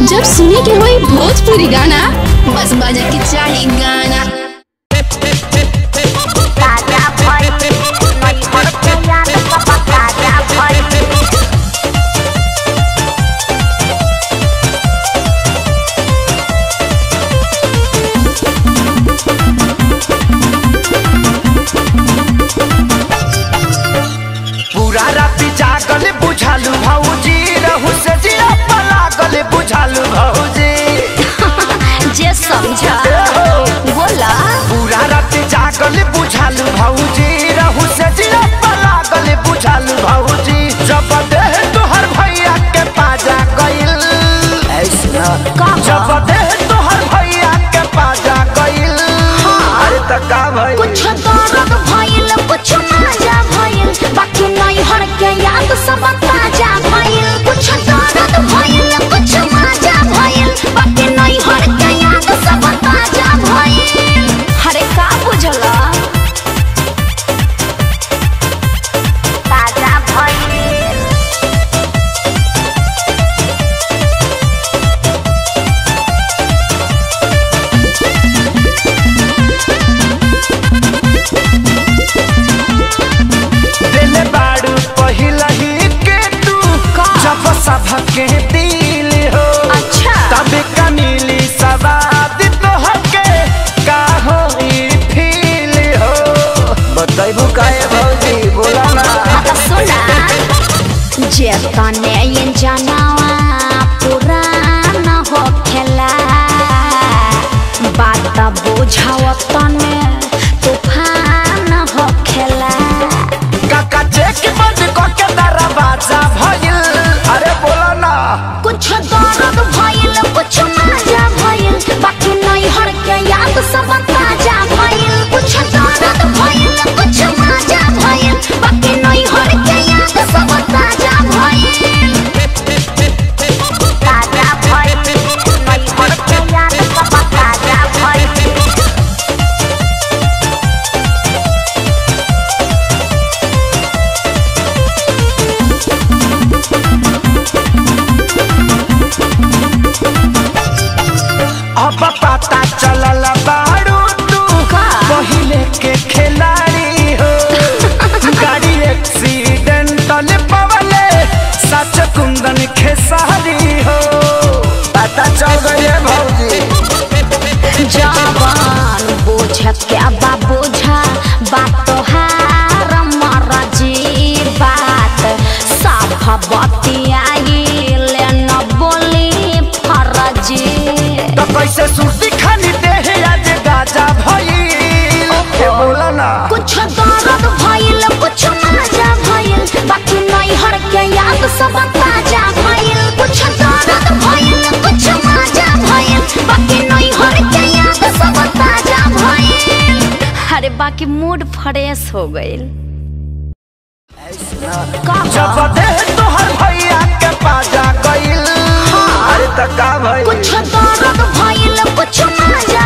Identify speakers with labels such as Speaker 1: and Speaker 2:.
Speaker 1: जब सुने के होई भोजपुरी गाना बस बजे के चाही गाना।
Speaker 2: पूरा राती जागल बुझालू भौजी रहू से जिया पलागल बुझालू भौजी
Speaker 1: जे समझा बोला।
Speaker 2: पूरा राती जागल बुझालू भौजी रहू से जिया पलागल बुझालू भौजी जब देह तोहर भैया के पाजा गइल ऐसा जब देह तोहर भैया के पाजा गइल अरे त का भइल
Speaker 3: कुछ दर्द भइल कुछ मजा भइल बाकी नहीं हर के याद सब ताजा भइल। कुछ दर्द भइल कुछ मजा भइल बाकी नहीं हर के याद सब ताजा भइल।
Speaker 1: अरे का बुझला
Speaker 3: ताजा भइल।
Speaker 2: दिल बाड़ू पहिला ही के तू जब सबके दिल हो
Speaker 1: अच्छा
Speaker 2: तब का मिली सवाद तोहर के का हो फील हो बताइबू काहे भौजी बोला ना
Speaker 3: सुना जे तने ये जनावा पुराना हो खेला बात बुझाव तने तूफान हो खेला।
Speaker 2: काका चेक बंद करके दरवाजा भइल अरे बोला ना
Speaker 3: कुछ दर्द भइल कुछ मजा भइल बाकी नहीं हर के याद सब ताजा भइल। कुछ दर्द भइल कुछ मजा भइल बाकी नहीं हर के याद सब ताजा भइल। ताजा भइल नहीं हर के याद सब ताजा भइल।
Speaker 2: अब पता चलल बाड़ू तू पहिले के खिलाड़ी हो गाड़ी एक्सीडेंटल पवले सच कुंदन खेसारी हो पता चल गए भौजी
Speaker 3: जवान बोझ क्या बा बोझा बात तोहार मरजी बात साफ बतियाई ले न बोली फरजी।
Speaker 2: तो कैसे सुर्ती खानी देह आज गाजा भइल बोला ना
Speaker 3: कुछ दर्द भइल कुछ मजा भइल बाकी नहीं हर के याद सब ताजा भइल। कुछ दर्द भइल कुछ मजा भइल बाकी नहीं हर के याद सब ताजा भइल।
Speaker 1: अरे बाकी मूड फ्रेश हो गइल।
Speaker 2: जब देह तोहर भैया के पाजा गइल अरे त का भइल
Speaker 3: कुछ दर्द भइल कुछ मजा